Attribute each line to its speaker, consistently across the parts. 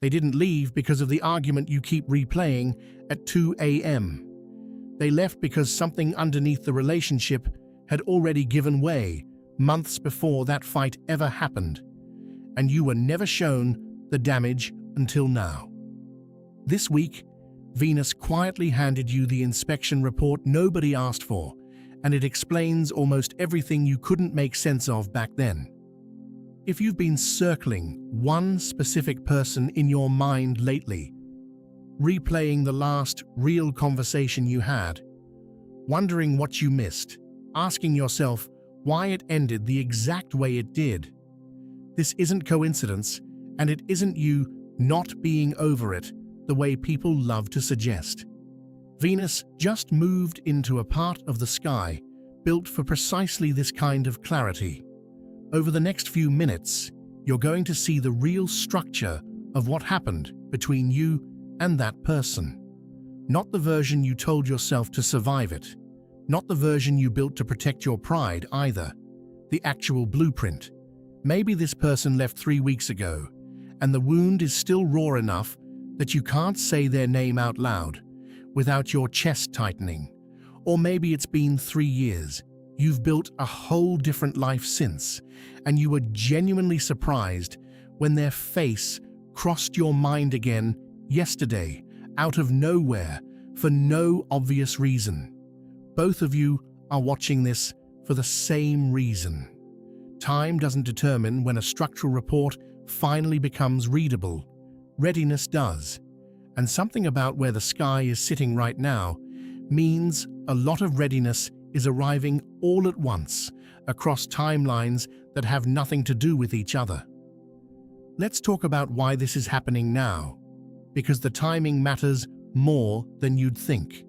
Speaker 1: They didn't leave because of the argument you keep replaying at 2 a.m. They left because something underneath the relationship had already given way months before that fight ever happened, and you were never shown the damage until now. This week, Venus quietly handed you the inspection report nobody asked for, and it explains almost everything you couldn't make sense of back then. If you've been circling one specific person in your mind lately, replaying the last real conversation you had, wondering what you missed, asking yourself why it ended the exact way it did, this isn't coincidence, and it isn't you not being over it the way people love to suggest. Venus just moved into a part of the sky built for precisely this kind of clarity. Over the next few minutes, you're going to see the real structure of what happened between you and that person. Not the version you told yourself to survive it. Not the version you built to protect your pride either. The actual blueprint. Maybe this person left 3 weeks ago, and the wound is still raw enough that you can't say their name out loud without your chest tightening. Or maybe it's been 3 years. You've built a whole different life since, and you were genuinely surprised when their face crossed your mind again yesterday, out of nowhere, for no obvious reason. Both of you are watching this for the same reason. Time doesn't determine when a structural report finally becomes readable. Readiness does. And something about where the sky is sitting right now means a lot of readiness is arriving all at once, across timelines that have nothing to do with each other. Let's talk about why this is happening now, because the timing matters more than you'd think.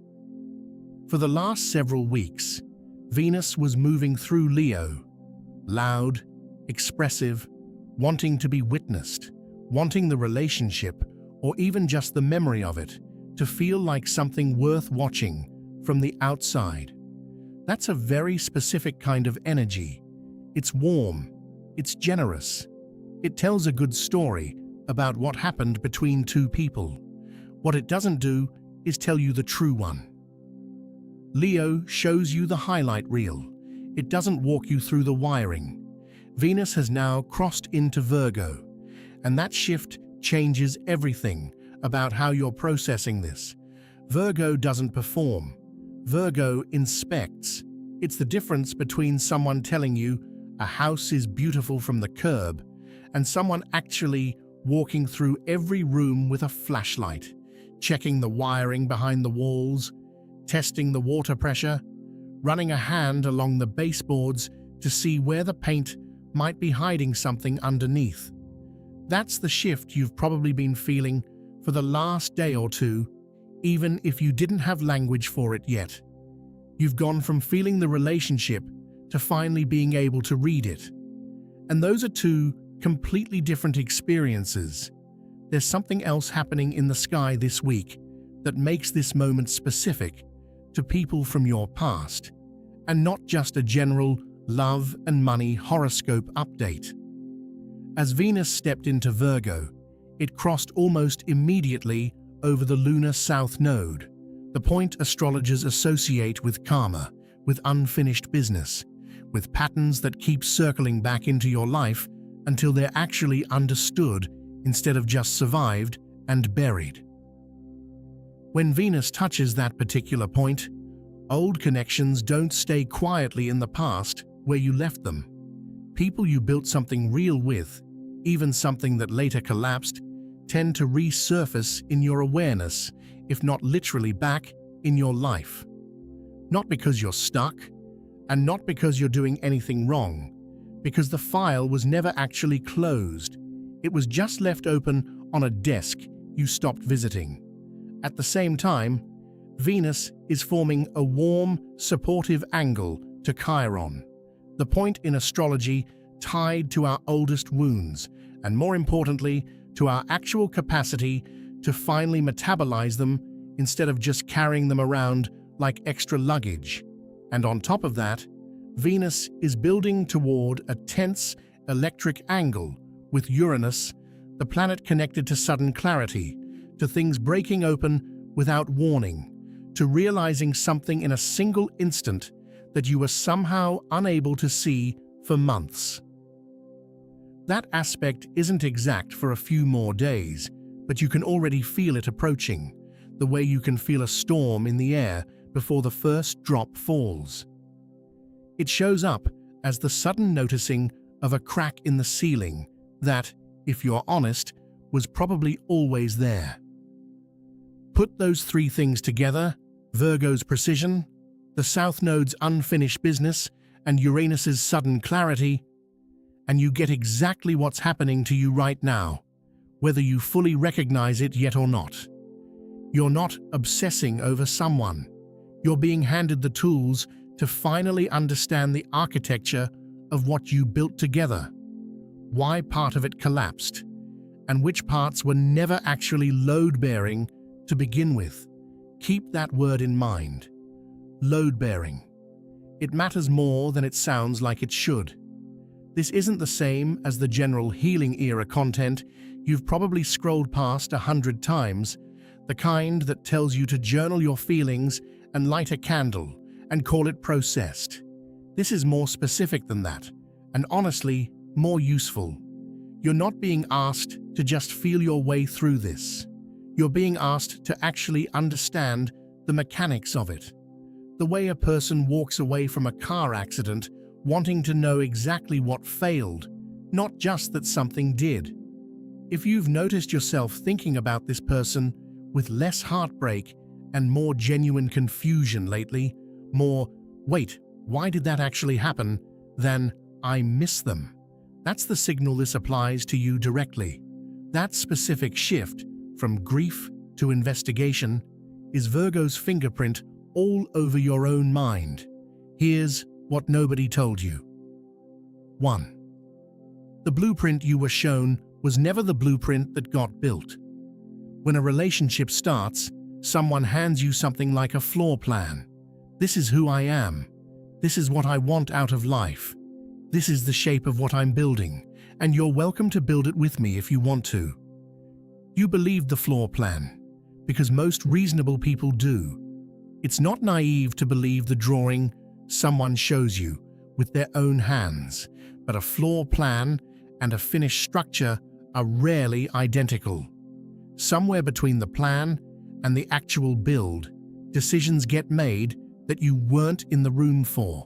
Speaker 1: For the last several weeks, Venus was moving through Leo, loud, expressive, wanting to be witnessed, wanting the relationship, or even just the memory of it, to feel like something worth watching from the outside. That's a very specific kind of energy. It's warm, it's generous. It tells a good story about what happened between two people. What it doesn't do is tell you the true one. Leo shows you the highlight reel. It doesn't walk you through the wiring. Venus has now crossed into Virgo, and that shift changes everything about how you're processing this. Virgo doesn't perform. Virgo inspects. It's the difference between someone telling you a house is beautiful from the curb and someone actually walking through every room with a flashlight, checking the wiring behind the walls, testing the water pressure, running a hand along the baseboards to see where the paint might be hiding something underneath. That's the shift you've probably been feeling for the last day or two, even if you didn't have language for it yet. You've gone from feeling the relationship to finally being able to read it. And those are two completely different experiences. There's something else happening in the sky this week that makes this moment specific to people from your past, and not just a general love and money horoscope update. As Venus stepped into Virgo, it crossed almost immediately over the lunar south node, the point astrologers associate with karma, with unfinished business, with patterns that keep circling back into your life until they're actually understood instead of just survived and buried. When Venus touches that particular point, old connections don't stay quietly in the past where you left them. People you built something real with, even something that later collapsed, tend to resurface in your awareness, if not literally back in your life. Not because you're stuck, and not because you're doing anything wrong, because the file was never actually closed. It was just left open on a desk you stopped visiting. At the same time, Venus is forming a warm, supportive angle to Chiron, the point in astrology tied to our oldest wounds, and more importantly, to our actual capacity to finally metabolize them instead of just carrying them around like extra luggage. And on top of that, Venus is building toward a tense electric angle with Uranus, the planet connected to sudden clarity, to things breaking open without warning, to realizing something in a single instant that you were somehow unable to see for months. That aspect isn't exact for a few more days, but you can already feel it approaching, the way you can feel a storm in the air before the first drop falls. It shows up as the sudden noticing of a crack in the ceiling that, if you're honest, was probably always there. Put those three things together, Virgo's precision, the South Node's unfinished business, and Uranus's sudden clarity, and you get exactly what's happening to you right now, whether you fully recognize it yet or not. You're not obsessing over someone. You're being handed the tools to finally understand the architecture of what you built together, why part of it collapsed, and which parts were never actually load-bearing to begin with. Keep that word in mind. Load-bearing. It matters more than it sounds like it should. This isn't the same as the general healing era content you've probably scrolled past 100 times, the kind that tells you to journal your feelings and light a candle and call it processed. This is more specific than that, and honestly, more useful. You're not being asked to just feel your way through this. You're being asked to actually understand the mechanics of it. The way a person walks away from a car accident wanting to know exactly what failed, not just that something did. If you've noticed yourself thinking about this person with less heartbreak and more genuine confusion lately, more, wait, why did that actually happen, than, I miss them, that's the signal this applies to you directly. That specific shift from grief to investigation is Virgo's fingerprint all over your own mind. Here's what nobody told you. 1. The blueprint you were shown was never the blueprint that got built. When a relationship starts, someone hands you something like a floor plan. This is who I am. This is what I want out of life. This is the shape of what I'm building, and you're welcome to build it with me if you want to. You believed the floor plan, because most reasonable people do. It's not naive to believe the drawing someone shows you with their own hands, but a floor plan and a finished structure are rarely identical. Somewhere between the plan and the actual build, decisions get made that you weren't in the room for.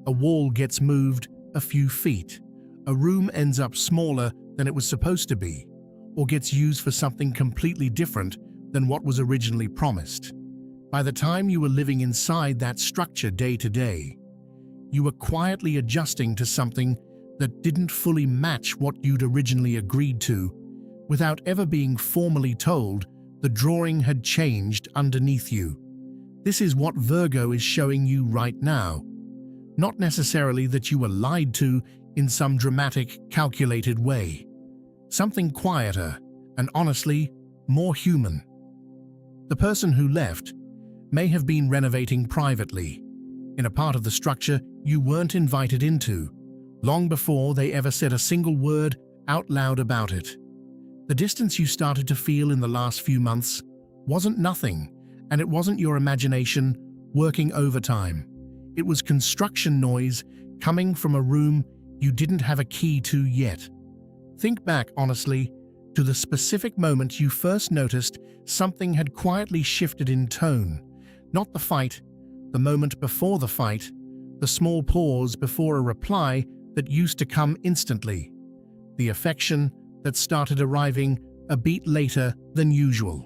Speaker 1: A wall gets moved a few feet, a room ends up smaller than it was supposed to be, or gets used for something completely different than what was originally promised. By the time you were living inside that structure day to day, you were quietly adjusting to something that didn't fully match what you'd originally agreed to, without ever being formally told the drawing had changed underneath you. This is what Virgo is showing you right now. Not necessarily that you were lied to in some dramatic, calculated way. Something quieter and honestly, more human. The person who left may have been renovating privately, in a part of the structure you weren't invited into, long before they ever said a single word out loud about it. The distance you started to feel in the last few months wasn't nothing, and it wasn't your imagination working overtime. It was construction noise coming from a room you didn't have a key to yet. Think back honestly to the specific moment you first noticed something had quietly shifted in tone. Not the fight, the moment before the fight, the small pause before a reply that used to come instantly, the affection that started arriving a beat later than usual.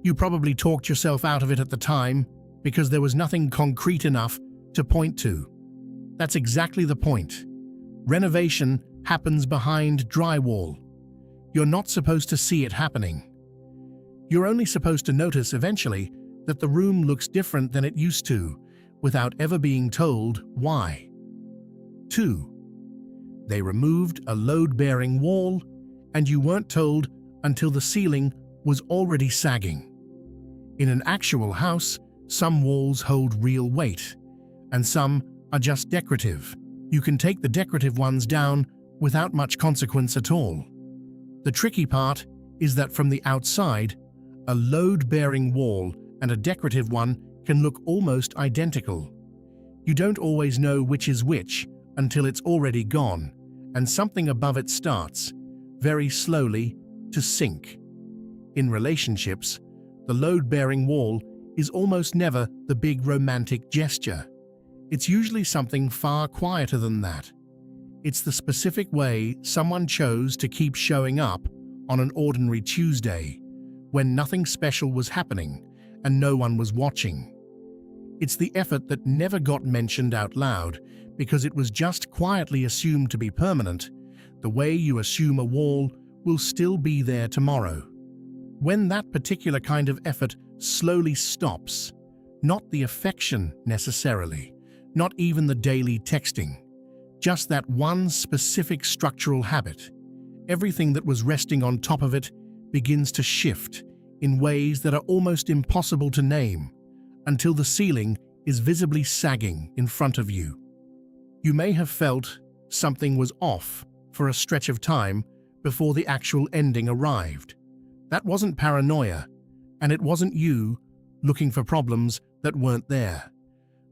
Speaker 1: You probably talked yourself out of it at the time because there was nothing concrete enough to point to. That's exactly the point. Renovation happens behind drywall. You're not supposed to see it happening. You're only supposed to notice eventually that the room looks different than it used to, without ever being told why. 2. They removed a load-bearing wall, and you weren't told until the ceiling was already sagging. In an actual house, some walls hold real weight, and some are just decorative. You can take the decorative ones down without much consequence at all. The tricky part is that from the outside, a load-bearing wall and a decorative one can look almost identical. You don't always know which is which until it's already gone, and something above it starts, very slowly, to sink. In relationships, the load-bearing wall is almost never the big romantic gesture. It's usually something far quieter than that. It's the specific way someone chose to keep showing up on an ordinary Tuesday, when nothing special was happening and no one was watching. It's the effort that never got mentioned out loud because it was just quietly assumed to be permanent, the way you assume a wall will still be there tomorrow. When that particular kind of effort slowly stops, not the affection necessarily, not even the daily texting, just that one specific structural habit, everything that was resting on top of it begins to shift in ways that are almost impossible to name, until the ceiling is visibly sagging in front of you. You may have felt something was off for a stretch of time before the actual ending arrived. That wasn't paranoia, and it wasn't you looking for problems that weren't there.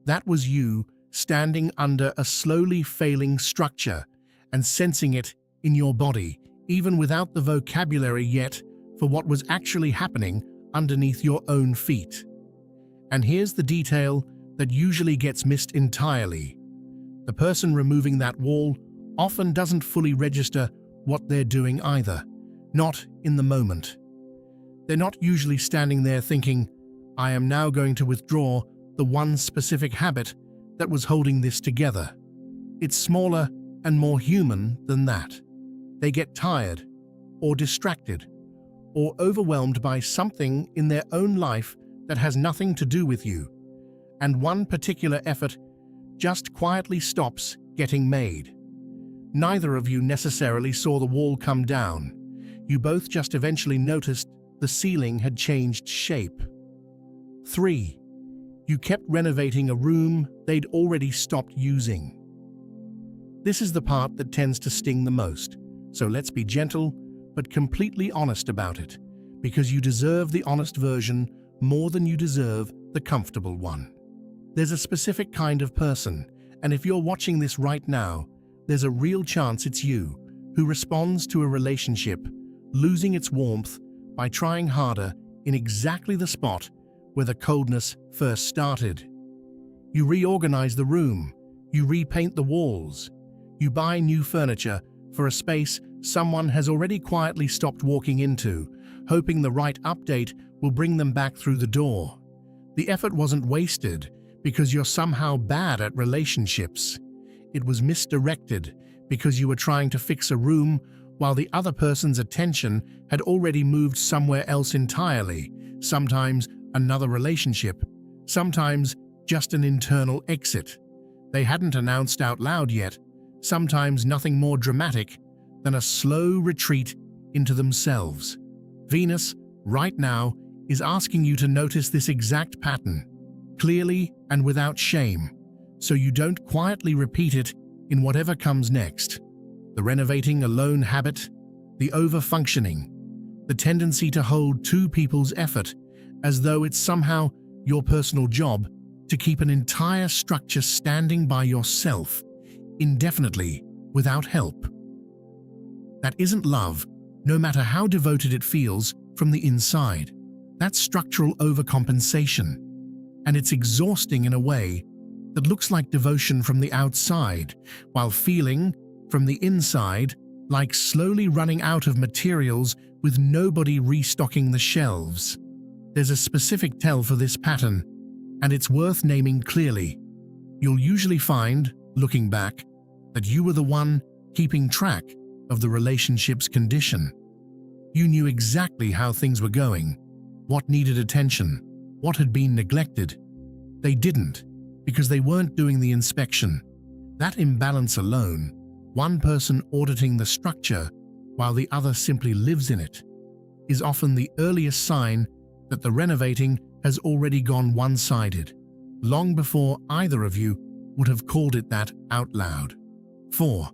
Speaker 1: That was you standing under a slowly failing structure and sensing it in your body, even without the vocabulary yet for what was actually happening underneath your own feet. And here's the detail that usually gets missed entirely. The person removing that wall often doesn't fully register what they're doing either, not in the moment. They're not usually standing there thinking, I am now going to withdraw the one specific habit that was holding this together. It's smaller and more human than that. They get tired, or distracted, or overwhelmed by something in their own life that has nothing to do with you, and one particular effort just quietly stops getting made. Neither of you necessarily saw the wall come down. You both just eventually noticed the ceiling had changed shape. 3. You kept renovating a room they'd already stopped using. This is the part that tends to sting the most, so let's be gentle but completely honest about it, because you deserve the honest version more than you deserve the comfortable one. There's a specific kind of person, and if you're watching this right now, there's a real chance it's you who responds to a relationship losing its warmth by trying harder in exactly the spot where the coldness first started. You reorganize the room, you repaint the walls, you buy new furniture for a space someone has already quietly stopped walking into, hoping the right update will bring them back through the door. The effort wasn't wasted because you're somehow bad at relationships. It was misdirected because you were trying to fix a room while the other person's attention had already moved somewhere else entirely, sometimes another relationship, sometimes just an internal exit. They hadn't announced out loud yet, sometimes nothing more dramatic than a slow retreat into themselves. Venus, right now, is asking you to notice this exact pattern, clearly and without shame, so you don't quietly repeat it in whatever comes next. The renovating alone habit, the over-functioning, the tendency to hold two people's effort as though it's somehow your personal job to keep an entire structure standing by yourself, indefinitely, without help. That isn't love, no matter how devoted it feels from the inside. That's structural overcompensation, and it's exhausting in a way that looks like devotion from the outside, while feeling, from the inside, like slowly running out of materials with nobody restocking the shelves. There's a specific tell for this pattern, and it's worth naming clearly. You'll usually find, looking back, that you were the one keeping track of the relationship's condition. You knew exactly how things were going, what needed attention, what had been neglected. They didn't, because they weren't doing the inspection. That imbalance alone, one person auditing the structure while the other simply lives in it, is often the earliest sign that the renovating has already gone one-sided, long before either of you would have called it that out loud. 4.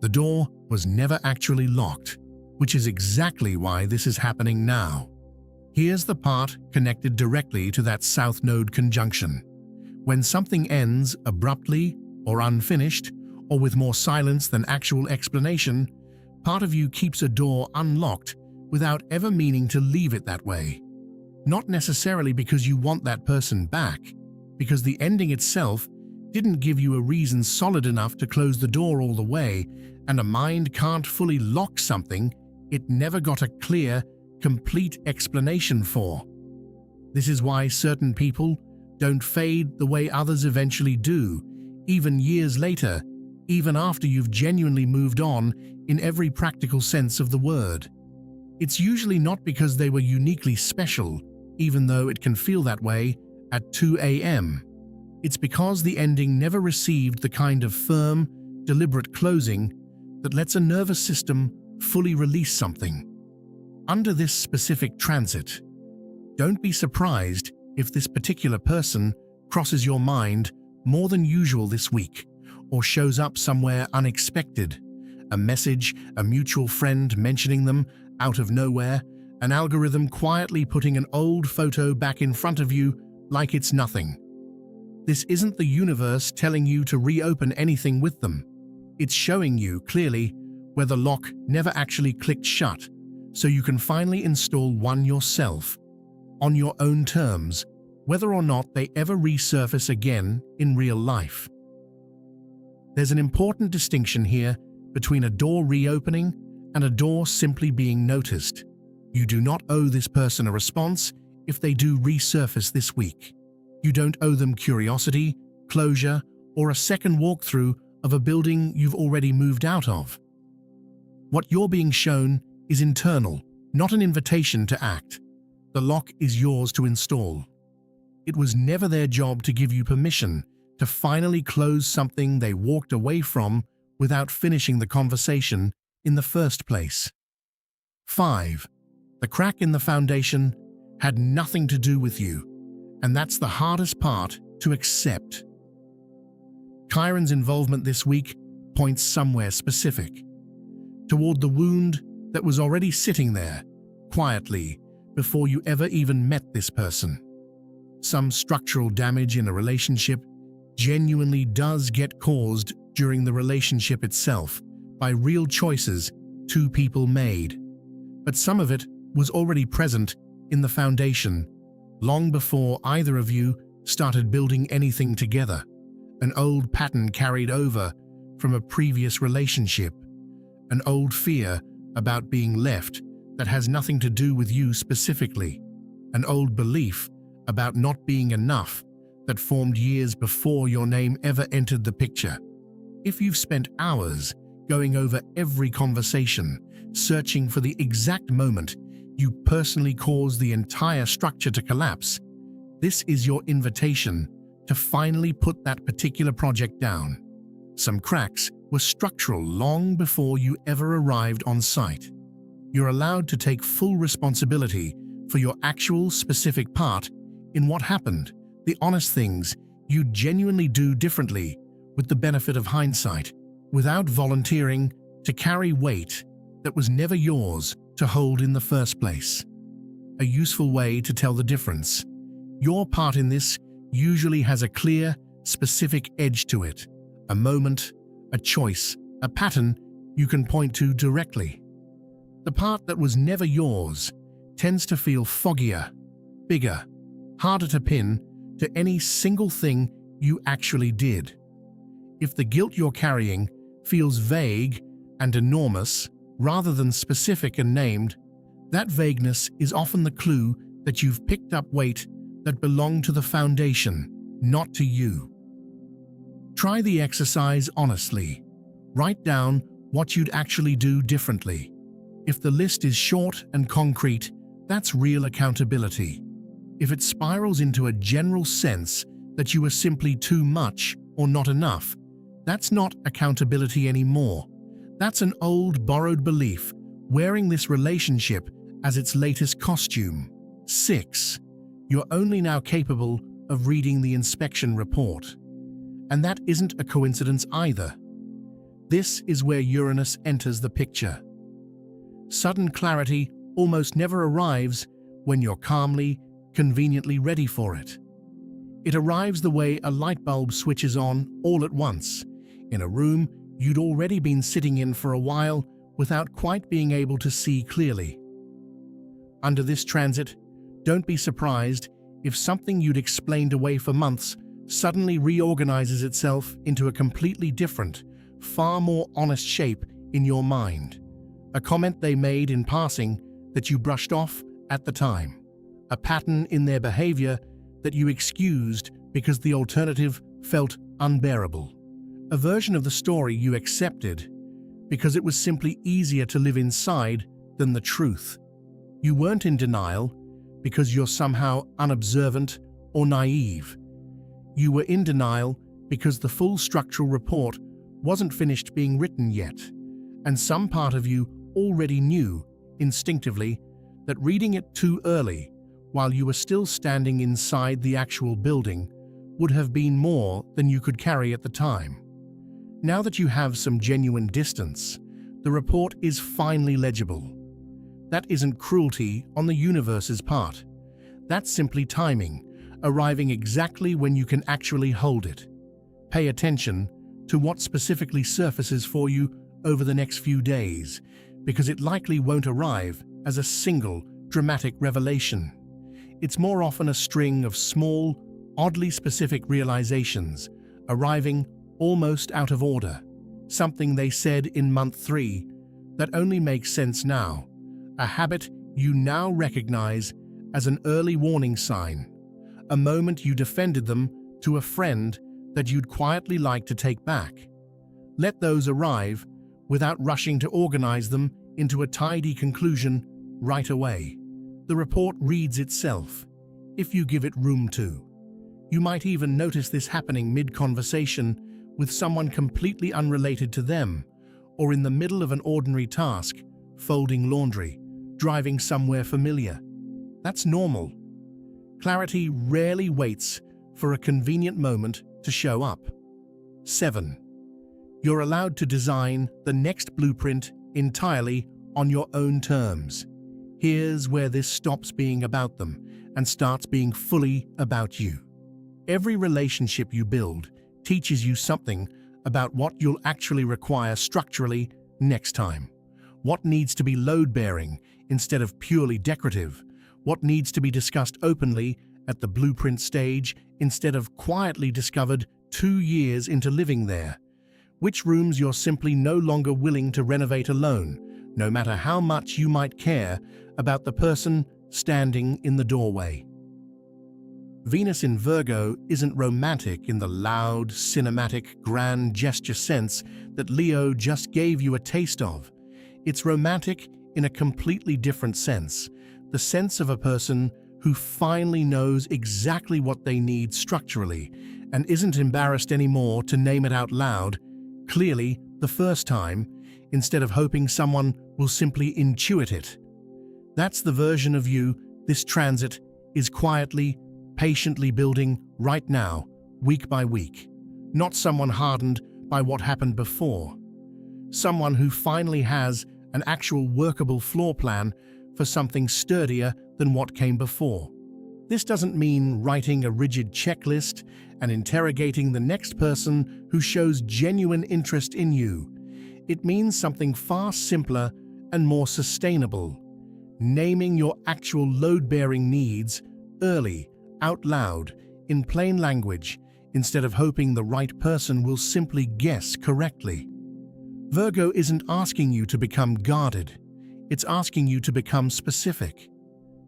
Speaker 1: The door was never actually locked. which is exactly why this is happening now. Here's the part connected directly to that South Node conjunction. When something ends abruptly or unfinished, or with more silence than actual explanation, part of you keeps a door unlocked without ever meaning to leave it that way. Not necessarily because you want that person back, because the ending itself didn't give you a reason solid enough to close the door all the way, and a mind can't fully lock something it never got a clear, complete explanation for. This is why certain people don't fade the way others eventually do, even years later, even after you've genuinely moved on in every practical sense of the word. It's usually not because they were uniquely special, even though it can feel that way at 2 a.m. It's because the ending never received the kind of firm, deliberate closing that lets a nervous system fully release something. Under this specific transit, don't be surprised if this particular person crosses your mind more than usual this week, or shows up somewhere unexpected. A message, a mutual friend mentioning them out of nowhere, an algorithm quietly putting an old photo back in front of you like it's nothing. This isn't the universe telling you to reopen anything with them. It's showing you clearly where the lock never actually clicked shut, so you can finally install one yourself, on your own terms, whether or not they ever resurface again in real life. There's an important distinction here between a door reopening and a door simply being noticed. You do not owe this person a response if they do resurface this week. You don't owe them curiosity, closure, or a second walkthrough of a building you've already moved out of. What you're being shown is internal, not an invitation to act. The lock is yours to install. It was never their job to give you permission to finally close something they walked away from without finishing the conversation in the first place. 5. The crack in the foundation had nothing to do with you, and that's the hardest part to accept. Chiron's involvement this week points somewhere specific, toward the wound that was already sitting there, quietly, before you ever even met this person. Some structural damage in a relationship genuinely does get caused during the relationship itself by real choices two people made, but some of it was already present in the foundation long before either of you started building anything together, an old pattern carried over from a previous relationship, an old fear about being left that has nothing to do with you specifically, an old belief about not being enough that formed years before your name ever entered the picture. If you've spent hours going over every conversation, searching for the exact moment you personally caused the entire structure to collapse, this is your invitation to finally put that particular project down. Some cracks were structural long before you ever arrived on site. You're allowed to take full responsibility for your actual specific part in what happened, the honest things you genuinely do differently with the benefit of hindsight, without volunteering to carry weight that was never yours to hold in the first place. A useful way to tell the difference. Your part in this usually has a clear, specific edge to it, a moment, a choice, a pattern you can point to directly. The part that was never yours tends to feel foggier, bigger, harder to pin to any single thing you actually did. If the guilt you're carrying feels vague and enormous rather than specific and named, that vagueness is often the clue that you've picked up weight that belonged to the foundation, not to you. Try the exercise honestly. Write down what you'd actually do differently. If the list is short and concrete, that's real accountability. If it spirals into a general sense that you are simply too much or not enough, that's not accountability anymore. That's an old, borrowed belief, wearing this relationship as its latest costume. 6. You're only now capable of reading the inspection report. And that isn't a coincidence either. This is where Uranus enters the picture. Sudden clarity almost never arrives when you're calmly, conveniently ready for it. It arrives the way a light bulb switches on all at once, in a room you'd already been sitting in for a while without quite being able to see clearly. Under this transit, don't be surprised if something you'd explained away for months suddenly reorganizes itself into a completely different, far more honest shape in your mind. A comment they made in passing that you brushed off at the time. A pattern in their behavior that you excused because the alternative felt unbearable. A version of the story you accepted because it was simply easier to live inside than the truth. You weren't in denial because you're somehow unobservant or naive. You were in denial because the full structural report wasn't finished being written yet, and some part of you already knew, instinctively, that reading it too early, while you were still standing inside the actual building, would have been more than you could carry at the time. Now that you have some genuine distance, the report is finally legible. That isn't cruelty on the universe's part. That's simply timing, arriving exactly when you can actually hold it. Pay attention to what specifically surfaces for you over the next few days, because it likely won't arrive as a single, dramatic revelation. It's more often a string of small, oddly specific realizations, arriving almost out of order. Something they said in month 3 that only makes sense now. A habit you now recognize as an early warning sign. A moment you defended them to a friend that you'd quietly like to take back. Let those arrive without rushing to organize them into a tidy conclusion right away. The report reads itself, if you give it room to. You might even notice this happening mid-conversation with someone completely unrelated to them, or in the middle of an ordinary task, folding laundry, driving somewhere familiar. That's normal. Clarity rarely waits for a convenient moment to show up. 7. You're allowed to design the next blueprint entirely on your own terms. Here's where this stops being about them and starts being fully about you. Every relationship you build teaches you something about what you'll actually require structurally next time. What needs to be load-bearing instead of purely decorative? What needs to be discussed openly at the blueprint stage instead of quietly discovered 2 years into living there? Which rooms you're simply no longer willing to renovate alone, no matter how much you might care about the person standing in the doorway. Venus in Virgo isn't romantic in the loud, cinematic, grand gesture sense that Leo just gave you a taste of. It's romantic in a completely different sense, the sense of a person who finally knows exactly what they need structurally and isn't embarrassed anymore to name it out loud, clearly the first time, instead of hoping someone will simply intuit it. That's the version of you this transit is quietly, patiently building right now, week by week. Not someone hardened by what happened before. Someone who finally has an actual workable floor plan for something sturdier than what came before. This doesn't mean writing a rigid checklist and interrogating the next person who shows genuine interest in you. It means something far simpler and more sustainable. Naming your actual load-bearing needs early, out loud, in plain language, instead of hoping the right person will simply guess correctly. Virgo isn't asking you to become guarded. It's asking you to become specific.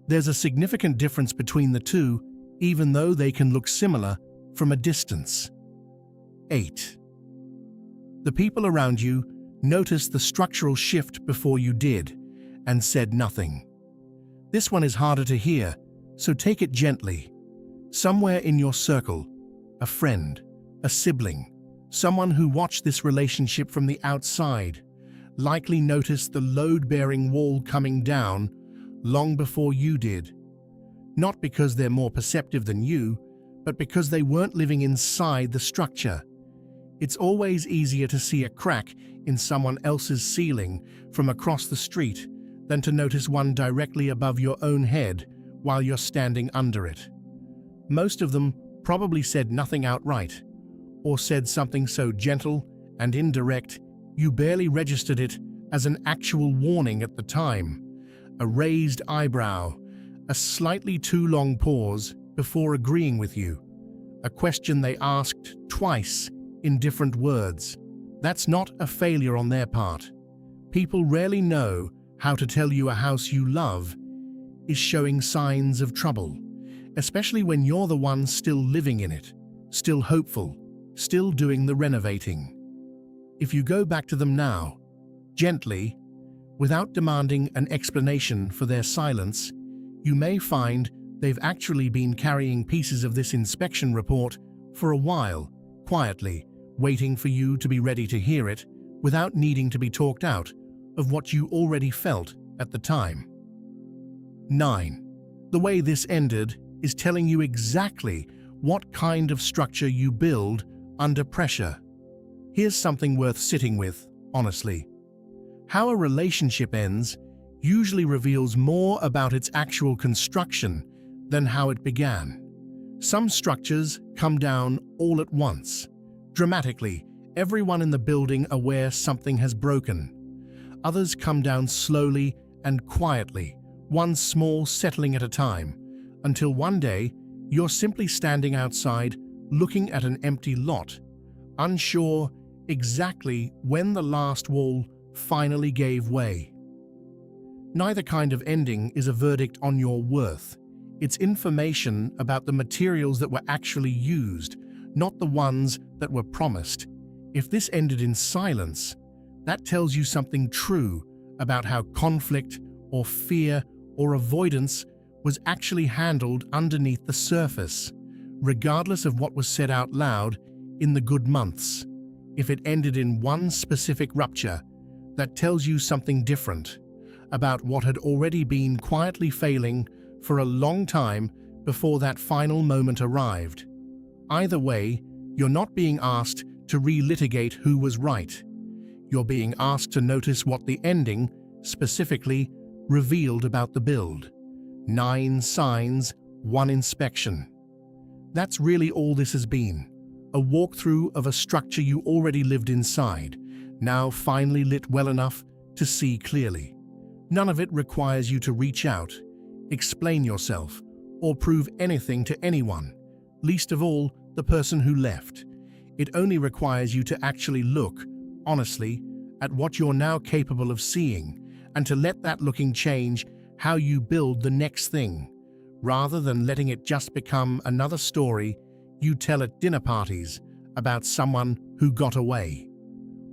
Speaker 1: There's a significant difference between the two, even though they can look similar from a distance. 8. The people around you noticed the structural shift before you did and said nothing. This one is harder to hear, so take it gently. Somewhere in your circle, a friend, a sibling, someone who watched this relationship from the outside, likely noticed the load-bearing wall coming down long before you did. Not because they're more perceptive than you, but because they weren't living inside the structure. It's always easier to see a crack in someone else's ceiling from across the street than to notice one directly above your own head while you're standing under it. Most of them probably said nothing outright, or said something so gentle and indirect you barely registered it as an actual warning at the time. A raised eyebrow, a slightly too long pause before agreeing with you, a question they asked twice in different words. That's not a failure on their part. People rarely know how to tell you a house you love is showing signs of trouble, especially when you're the one still living in it, still hopeful, still doing the renovating. If you go back to them now, gently, without demanding an explanation for their silence, you may find they've actually been carrying pieces of this inspection report for a while, quietly, waiting for you to be ready to hear it without needing to be talked out of what you already felt at the time. 9. The way this ended is telling you exactly what kind of structure you build under pressure. Here's something worth sitting with, honestly. How a relationship ends usually reveals more about its actual construction than how it began. Some structures come down all at once, dramatically, everyone in the building aware something has broken. Others come down slowly and quietly, one small settling at a time, until one day you're simply standing outside looking at an empty lot, unsure exactly when the last wall finally gave way. Neither kind of ending is a verdict on your worth. It's information about the materials that were actually used, not the ones that were promised. If this ended in silence, that tells you something true about how conflict or fear or avoidance was actually handled underneath the surface, regardless of what was said out loud in the good months. If it ended in one specific rupture, that tells you something different about what had already been quietly failing for a long time before that final moment arrived. Either way, you're not being asked to relitigate who was right. You're being asked to notice what the ending, specifically, revealed about the build. 9 signs, 1 inspection. That's really all this has been. A walkthrough of a structure you already lived inside, now finally lit well enough to see clearly. None of it requires you to reach out, explain yourself, or prove anything to anyone, least of all the person who left. It only requires you to actually look, honestly, at what you're now capable of seeing, and to let that looking change how you build the next thing, rather than letting it just become another story you tell at dinner parties about someone who got away.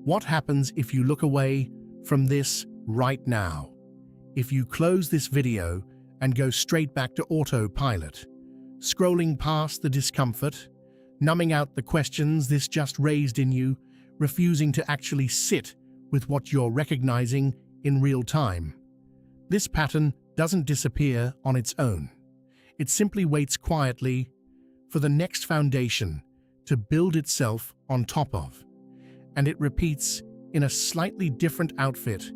Speaker 1: What happens if you look away from this right now? If you close this video and go straight back to autopilot, scrolling past the discomfort, numbing out the questions this just raised in you, refusing to actually sit with what you're recognizing in real time. This pattern doesn't disappear on its own. It simply waits quietly for the next foundation to build itself on top of. And it repeats in a slightly different outfit,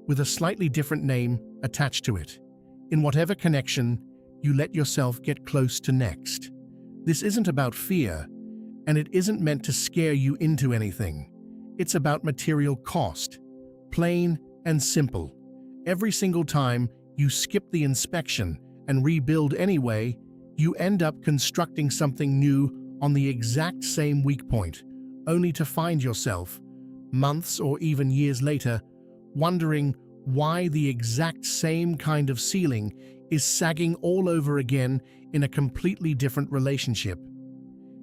Speaker 1: with a slightly different name attached to it, in whatever connection you let yourself get close to next. This isn't about fear, and it isn't meant to scare you into anything. It's about material cost, plain and simple. Every single time you skip the inspection and rebuild anyway, you end up constructing something new on the exact same weak point, only to find yourself, months or even years later, wondering why the exact same kind of ceiling is sagging all over again in a completely different relationship.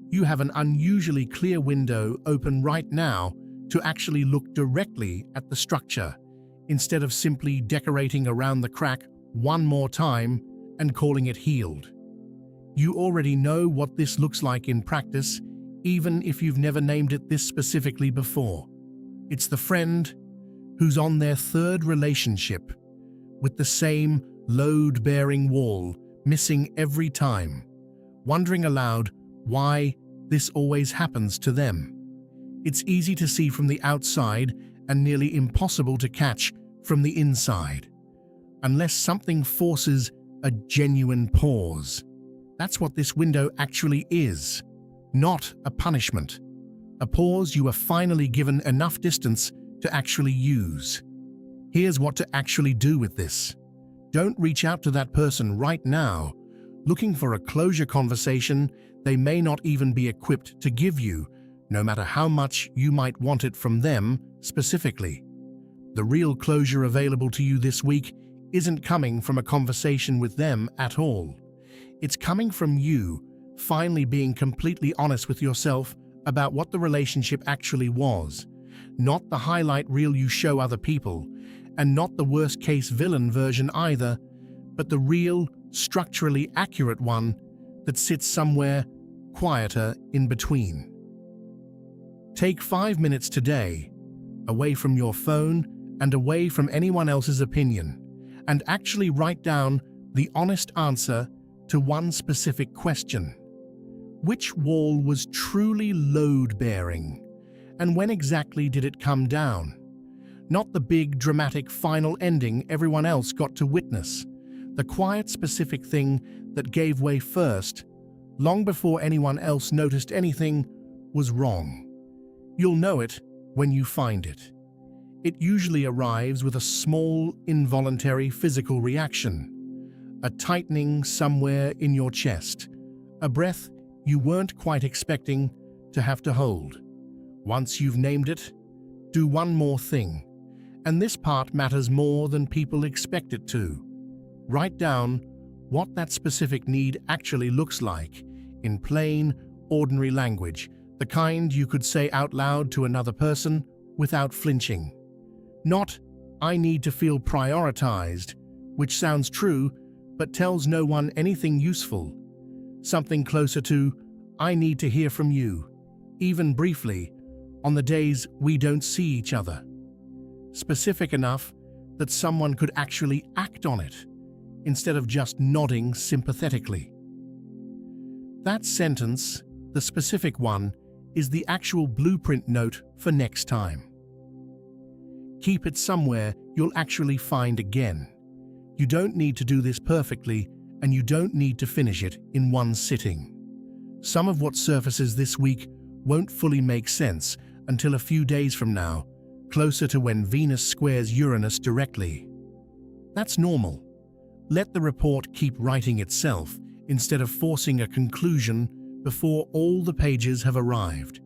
Speaker 1: You have an unusually clear window open right now to actually look directly at the structure, instead of simply decorating around the crack one more time and calling it healed. You already know what this looks like in practice, even if you've never named it this specifically before. It's the friend who's on their 3rd relationship, with the same load-bearing wall missing every time, wondering aloud why this always happens to them. It's easy to see from the outside and nearly impossible to catch from the inside. unless something forces a genuine pause. That's what this window actually is, not a punishment. A pause you are finally given enough distance to actually use. Here's what to actually do with this. Don't reach out to that person right now, looking for a closure conversation they may not even be equipped to give you, no matter how much you might want it from them specifically. The real closure available to you this week isn't coming from a conversation with them at all. It's coming from you finally being completely honest with yourself about what the relationship actually was, not the highlight reel you show other people, and not the worst-case villain version either, but the real, structurally accurate one that sits somewhere quieter in between. Take 5 minutes today, away from your phone and away from anyone else's opinion, and actually write down the honest answer to one specific question. Which wall was truly load-bearing, and when exactly did it come down? Not the big, dramatic final ending everyone else got to witness, the quiet, specific thing that gave way first, long before anyone else noticed anything was wrong. You'll know it when you find it. It usually arrives with a small, involuntary physical reaction, a tightening somewhere in your chest, a breath you weren't quite expecting to have to hold. Once you've named it, do one more thing, and this part matters more than people expect it to. Write down what that specific need actually looks like in plain, ordinary language, the kind you could say out loud to another person without flinching. Not, "I need to feel prioritized," which sounds true but tells no one anything useful. Something closer to, "I need to hear from you, even briefly, on the days we don't see each other." Specific enough that someone could actually act on it, instead of just nodding sympathetically. That sentence, the specific one, is the actual blueprint note for next time. Keep it somewhere you'll actually find again. You don't need to do this perfectly, and you don't need to finish it in one sitting. Some of what surfaces this week won't fully make sense until a few days from now, closer to when Venus squares Uranus directly. That's normal. Let the report keep writing itself instead of forcing a conclusion before all the pages have arrived.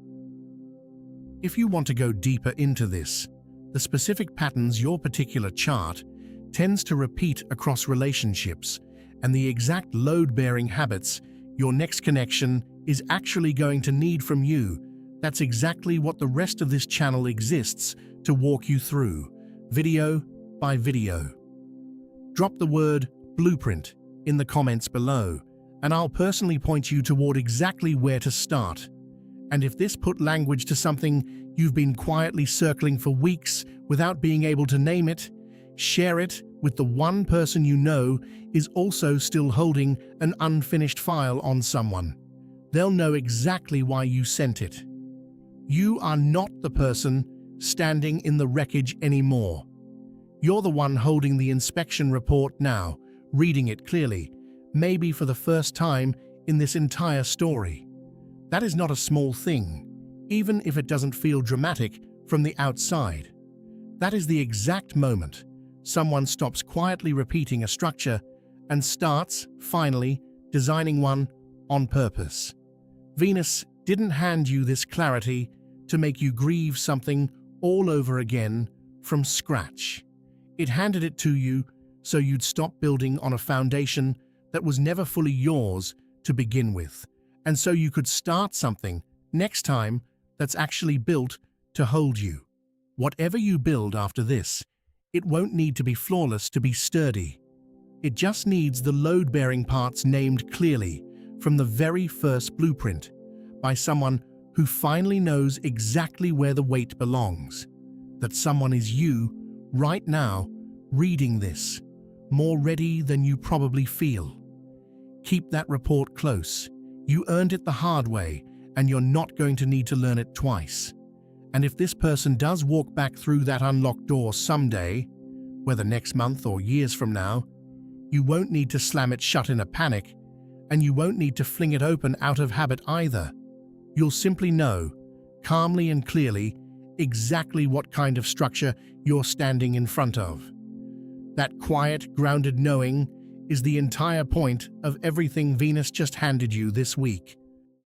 Speaker 1: If you want to go deeper into this, the specific patterns your particular chart tends to repeat across relationships and the exact load-bearing habits your next connection is actually going to need from you, that's exactly what the rest of this channel exists to walk you through, video by video. Drop the word blueprint in the comments below, and I'll personally point you toward exactly where to start. And if this put language to something you've been quietly circling for weeks without being able to name it, share it with the one person you know is also still holding an unfinished file on someone. They'll know exactly why you sent it. You are not the person standing in the wreckage anymore. You're the one holding the inspection report now, reading it clearly, maybe for the first time in this entire story. That is not a small thing, even if it doesn't feel dramatic from the outside. That is the exact moment someone stops quietly repeating a structure and starts, finally, designing one on purpose. Venus didn't hand you this clarity to make you grieve something all over again from scratch. It handed it to you so you'd stop building on a foundation that was never fully yours to begin with, and so you could start something next time that's actually built to hold you. Whatever you build after this, it won't need to be flawless to be sturdy. It just needs the load-bearing parts named clearly from the very first blueprint by someone who finally knows exactly where the weight belongs. That someone is you right now, reading this, more ready than you probably feel. Keep that report close. You earned it the hard way, and you're not going to need to learn it twice. And if this person does walk back through that unlocked door someday, whether next month or years from now. You won't need to slam it shut in a panic, and you won't need to fling it open out of habit either. You'll simply know, calmly and clearly, exactly what kind of structure you're standing in front of. That quiet, grounded knowing is the entire point of everything Venus just handed you this week.